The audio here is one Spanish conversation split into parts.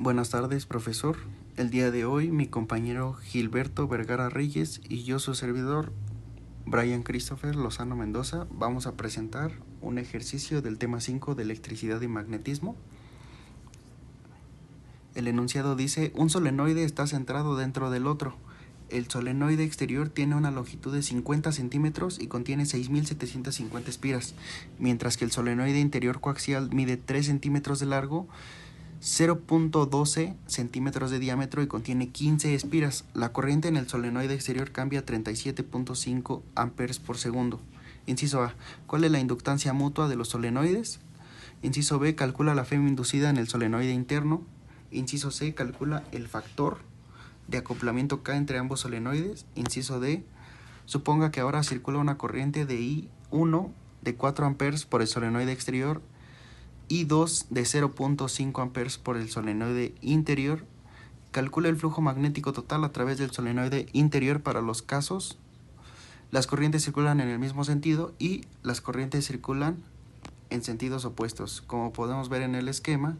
Buenas tardes, profesor. El día de hoy mi compañero Gilberto Vergara Reyes y yo, su servidor, Brian Christopher Lozano Mendoza, vamos a presentar un ejercicio del tema 5 de electricidad y magnetismo. El enunciado dice: un solenoide está centrado dentro del otro. El solenoide exterior tiene una longitud de 50 centímetros y contiene 6.750 espiras, mientras que el solenoide interior coaxial mide 3 centímetros de largo, 0.12 centímetros de diámetro y contiene 15 espiras. La corriente en el solenoide exterior cambia a 37.5 amperes por segundo. Inciso A. ¿Cuál es la inductancia mutua de los solenoides? Inciso B. Calcula la FEM inducida en el solenoide interno. Inciso C. Calcula el factor de acoplamiento K entre ambos solenoides. Inciso D. Suponga que ahora circula una corriente de I1 de 4 amperes por el solenoide exterior y 2 de 0.5 amperes por el solenoide interior. Calcula el flujo magnético total a través del solenoide interior para los casos. Las corrientes circulan en el mismo sentido y las corrientes circulan en sentidos opuestos. Como podemos ver en el esquema,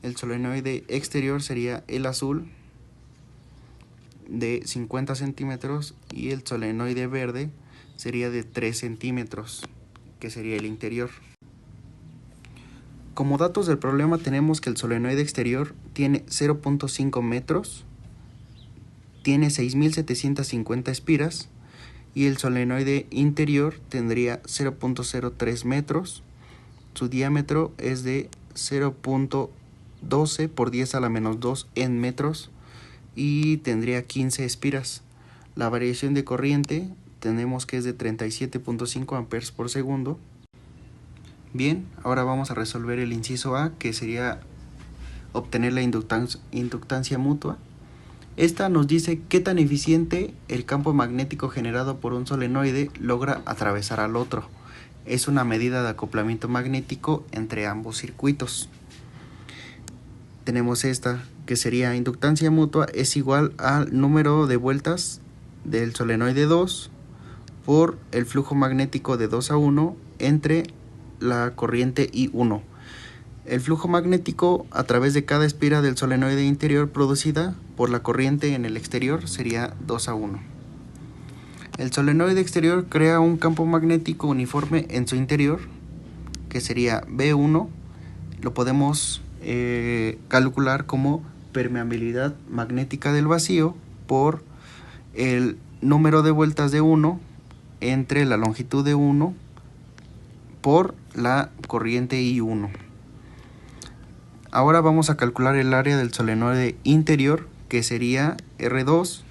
el solenoide exterior sería el azul de 50 centímetros y el solenoide verde sería de 3 centímetros, que sería el interior. Como datos del problema tenemos que el solenoide exterior tiene 0.5 metros, tiene 6.750 espiras y el solenoide interior tendría 0.03 metros, su diámetro es de 0.12 por 10 a la menos 2 en metros y tendría 15 espiras. La variación de corriente tenemos que es de 37.5 amperes por segundo. Bien, ahora vamos a resolver el inciso A, que sería obtener la inductancia mutua. Esta nos dice qué tan eficiente el campo magnético generado por un solenoide logra atravesar al otro. Es una medida de acoplamiento magnético entre ambos circuitos. Tenemos esta, que sería inductancia mutua es igual al número de vueltas del solenoide 2 por el flujo magnético de 2:1 entre la corriente I1. El flujo magnético a través de cada espira del solenoide interior producida por la corriente en el exterior sería 2:1. El solenoide exterior crea un campo magnético uniforme en su interior, que sería B1. Lo podemos calcular como permeabilidad magnética del vacío por el número de vueltas de 1 entre la longitud de 1 por la corriente I1. Ahora vamos a calcular el área del solenoide interior, que sería R2,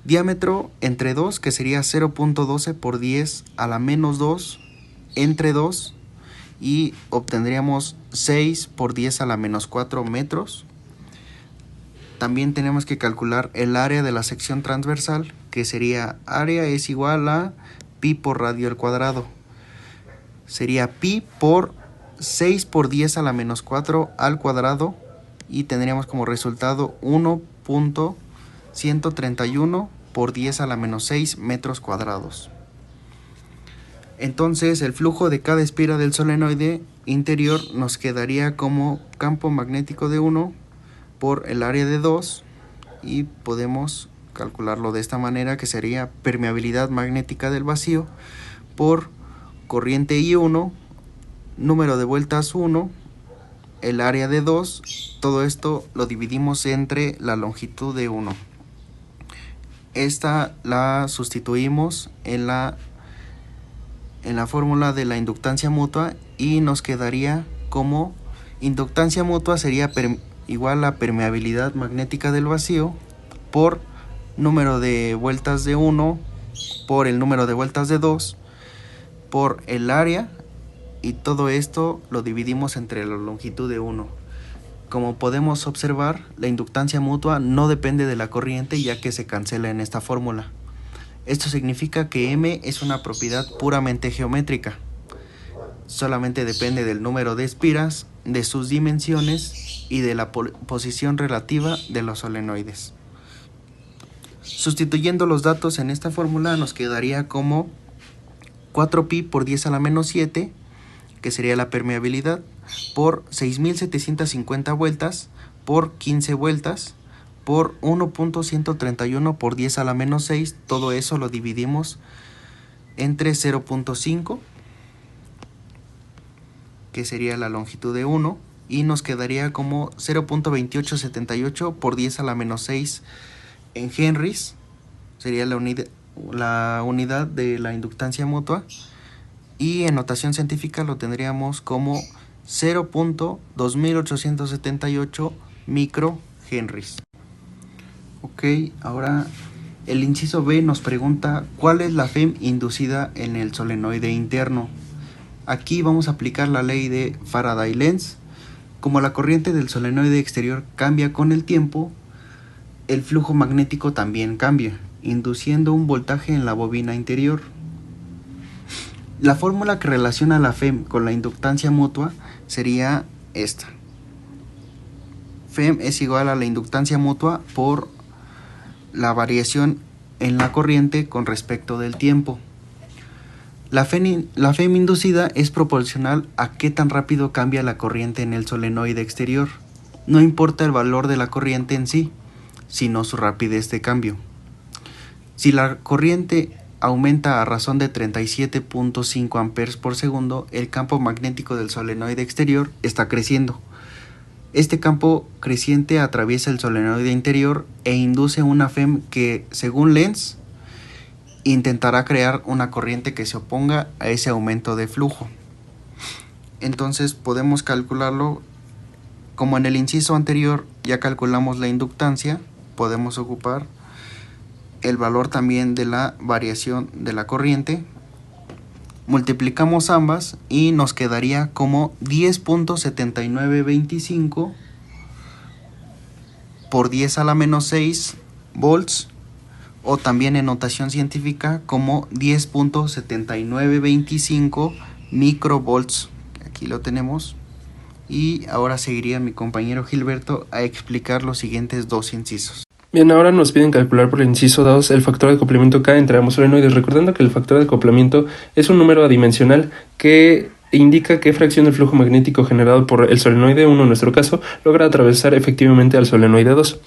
diámetro entre 2, que sería 0.12 por 10 a la menos 2 entre 2, y obtendríamos 6 por 10 a la menos 4 metros. También tenemos que calcular el área de la sección transversal, que sería área es igual a pi por radio al cuadrado. Sería pi por 6 por 10 a la menos 4 al cuadrado y tendríamos como resultado 1.131 por 10 a la menos 6 metros cuadrados. Entonces el flujo de cada espira del solenoide interior nos quedaría como campo magnético de 1 por el área de 2 y podemos calcularlo de esta manera, que sería permeabilidad magnética del vacío por corriente I1, número de vueltas 1, el área de 2, todo esto lo dividimos entre la longitud de 1. Esta la sustituimos en la fórmula de la inductancia mutua y nos quedaría como inductancia mutua sería igual a permeabilidad magnética del vacío por número de vueltas de 1 por el número de vueltas de 2 por el área, y todo esto lo dividimos entre la longitud de 1. Como podemos observar, la inductancia mutua no depende de la corriente, ya que se cancela en esta fórmula. Esto significa que M es una propiedad puramente geométrica. Solamente depende del número de espiras, de sus dimensiones y de la posición relativa de los solenoides. Sustituyendo los datos en esta fórmula nos quedaría como 4pi por 10 a la menos 7 que sería la permeabilidad, por 6.750 vueltas, por 15 vueltas, por 1.131 por 10 a la menos 6, todo eso lo dividimos entre 0.5, que sería la longitud de 1, y nos quedaría como 0.2878 por 10 a la menos 6 en henries, sería la unidad de la inductancia mutua, y en notación científica lo tendríamos como 0.2878 microhenries. Ok, ahora el inciso B nos pregunta ¿cuál es la FEM inducida en el solenoide interno? Aquí vamos a aplicar la ley de Faraday-Lenz. Como la corriente del solenoide exterior cambia con el tiempo, el flujo magnético también cambia, induciendo un voltaje en la bobina interior. La fórmula que relaciona la FEM con la inductancia mutua sería esta. FEM es igual a la inductancia mutua por la variación en la corriente con respecto del tiempo. La FEM inducida es proporcional a qué tan rápido cambia la corriente en el solenoide exterior. No importa el valor de la corriente en sí, sino su rapidez de cambio. Si la corriente aumenta a razón de 37.5 amperes por segundo, el campo magnético del solenoide exterior está creciendo. Este campo creciente atraviesa el solenoide interior e induce una FEM que, según Lenz, intentará crear una corriente que se oponga a ese aumento de flujo. Entonces podemos calcularlo como en el inciso anterior ya calculamos la inductancia, podemos ocupar el valor también de la variación de la corriente, multiplicamos ambas y nos quedaría como 10.7925 por 10 a la menos 6 volts, o también en notación científica como 10.7925 microvolts. Aquí lo tenemos. Y ahora seguiría mi compañero Gilberto a explicar los siguientes dos incisos. Bien, ahora nos piden calcular por el inciso 2 el factor de acoplamiento K entre ambos solenoides, recordando que el factor de acoplamiento es un número adimensional que indica qué fracción del flujo magnético generado por el solenoide 1, en nuestro caso, logra atravesar efectivamente al solenoide 2.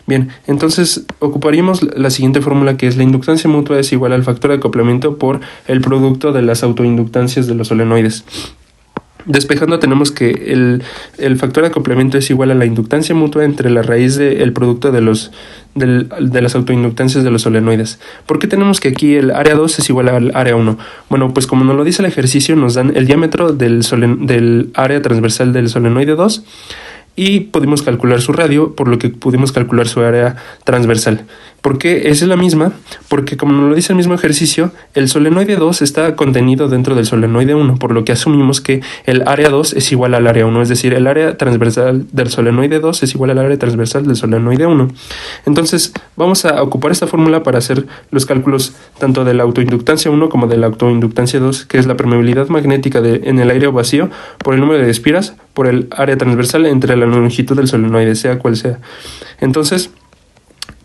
Bien, entonces ocuparíamos la siguiente fórmula, que es la inductancia mutua es igual al factor de acoplamiento por el producto de las autoinductancias de los solenoides. Despejando tenemos que el factor de acoplamiento es igual a la inductancia mutua entre la raíz del producto de las autoinductancias de los solenoides. ¿Por qué tenemos que aquí el área 2 es igual al área 1? Bueno, pues como nos lo dice el ejercicio, nos dan el diámetro del área transversal del solenoide 2 y pudimos calcular su radio, por lo que pudimos calcular su área transversal. ¿Por qué es la misma? Porque como nos lo dice el mismo ejercicio, el solenoide 2 está contenido dentro del solenoide 1, por lo que asumimos que el área 2 es igual al área 1, es decir, el área transversal del solenoide 2 es igual al área transversal del solenoide 1. Entonces, vamos a ocupar esta fórmula para hacer los cálculos tanto de la autoinductancia 1 como de la autoinductancia 2, que es la permeabilidad magnética en el aire vacío por el número de espiras por el área transversal entre la longitud del solenoide, sea cual sea. Entonces,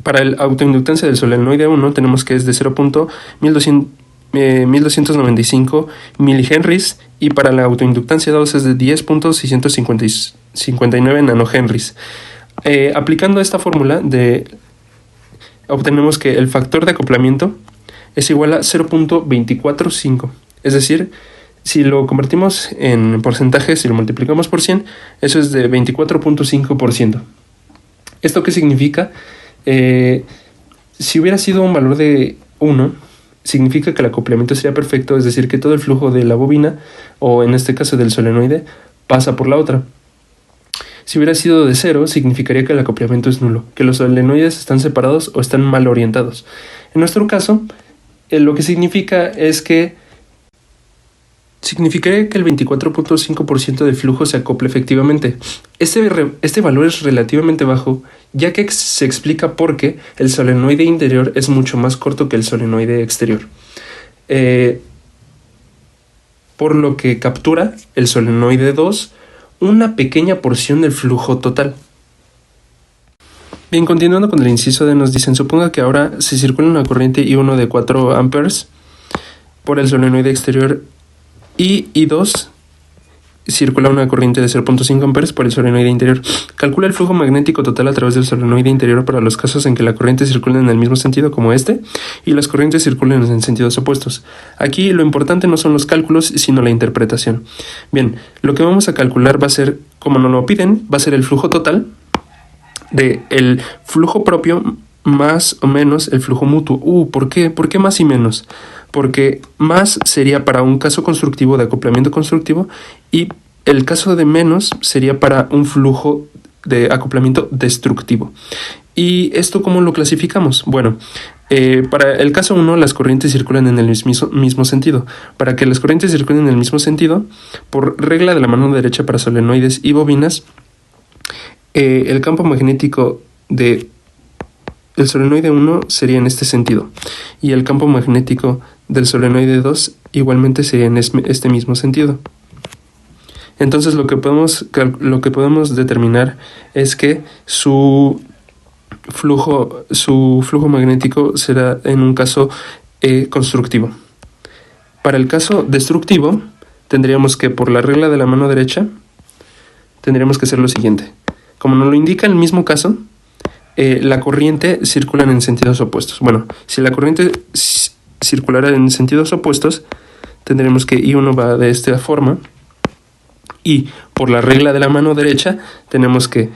para la autoinductancia del solenoide 1 tenemos que es de 0.1295 milihenries y para la autoinductancia 2 es de 10.659 nanohenries. Aplicando esta fórmula obtenemos que el factor de acoplamiento es igual a 0.245, es decir, si lo convertimos en porcentaje, si lo multiplicamos por 100, eso es de 24.5%. ¿Esto qué significa? Si hubiera sido un valor de 1, significa que el acoplamiento sería perfecto, es decir, que todo el flujo de la bobina, o en este caso del solenoide, pasa por la otra. Si hubiera sido de 0, significaría que el acoplamiento es nulo, que los solenoides están separados o están mal orientados. En nuestro caso, lo que significaría que el 24.5% del flujo se acople efectivamente. Este valor es relativamente bajo, ya que se explica porque el solenoide interior es mucho más corto que el solenoide exterior. Por lo que captura el solenoide 2 una pequeña porción del flujo total. Bien, continuando con el inciso D, nos dicen, suponga que ahora se circula una corriente I1 de 4 amperes por el solenoide exterior y I2 circula una corriente de 0.5 amperes por el solenoide interior. Calcula el flujo magnético total a través del solenoide interior para los casos en que la corriente circula en el mismo sentido como este y las corrientes circulen en sentidos opuestos. Aquí lo importante no son los cálculos, sino la interpretación. Bien, lo que vamos a calcular va a ser, como nos lo piden, va a ser el flujo total de el flujo propio más o menos el flujo mutuo. ¿Por qué? ¿Por qué más y menos? Porque más sería para un caso constructivo de acoplamiento constructivo y el caso de menos sería para un flujo de acoplamiento destructivo. ¿Y esto cómo lo clasificamos? Bueno, para el caso 1 las corrientes circulan en el mismo sentido. Para que las corrientes circulen en el mismo sentido, por regla de la mano derecha para solenoides y bobinas, el campo magnético de el solenoide 1 sería en este sentido y el campo magnético del solenoide 2 igualmente sería en este mismo sentido. Entonces lo que podemos determinar es que su flujo magnético será en un caso constructivo. Para el caso destructivo tendríamos que, por la regla de la mano derecha, tendríamos que hacer lo siguiente. Como nos lo indica el mismo caso, la corriente circula en sentidos opuestos. Bueno, si la corriente circulara en sentidos opuestos, tendremos que I1 va de esta forma y por la regla de la mano derecha tenemos que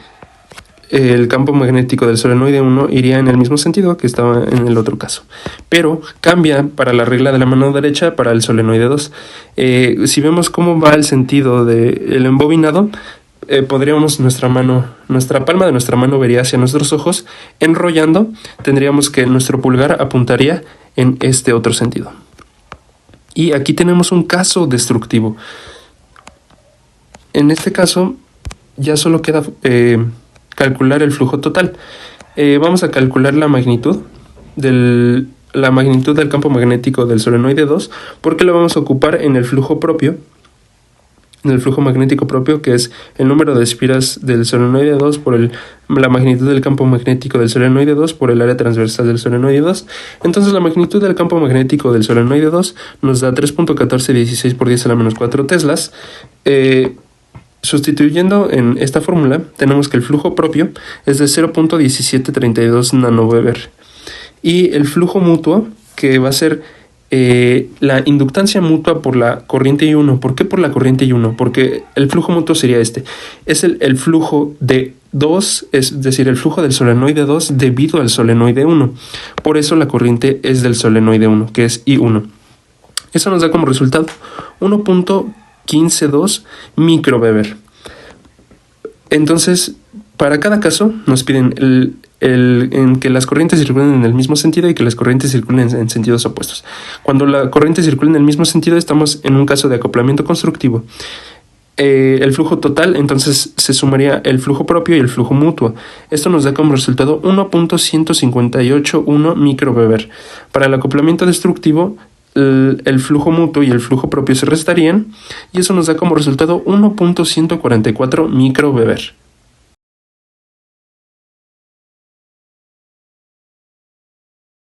el campo magnético del solenoide 1 iría en el mismo sentido que estaba en el otro caso, pero cambia para la regla de la mano derecha para el solenoide 2. Si vemos cómo va el sentido del embobinado, podríamos nuestra palma de nuestra mano vería hacia nuestros ojos, enrollando tendríamos que nuestro pulgar apuntaría en este otro sentido. Y aquí tenemos un caso destructivo. En este caso ya solo queda calcular el flujo total. Vamos a calcular la magnitud del campo magnético del solenoide 2, porque lo vamos a ocupar en el flujo propio, en el flujo magnético propio, que es el número de espiras del solenoide 2 por la magnitud del campo magnético del solenoide 2 por el área transversal del solenoide 2. Entonces la magnitud del campo magnético del solenoide 2 nos da 3.1416 por 10 a la menos 4 teslas. Sustituyendo en esta fórmula, tenemos que el flujo propio es de 0.1732 nanoweber. Y el flujo mutuo, que va a ser la inductancia mutua por la corriente I1. ¿Por qué por la corriente I1? Porque el flujo mutuo sería este. Es el flujo de 2, es decir, el flujo del solenoide 2 debido al solenoide 1. Por eso la corriente es del solenoide 1, que es I1. Eso nos da como resultado 1.152 microweber. Entonces, para cada caso nos piden en que las corrientes circulen en el mismo sentido y que las corrientes circulen en sentidos opuestos. Cuando la corriente circula en el mismo sentido, estamos en un caso de acoplamiento constructivo. El flujo total, entonces se sumaría el flujo propio y el flujo mutuo. Esto nos da como resultado 1.1581 microweber. Para el acoplamiento destructivo, el flujo mutuo y el flujo propio se restarían y eso nos da como resultado 1.144 microweber.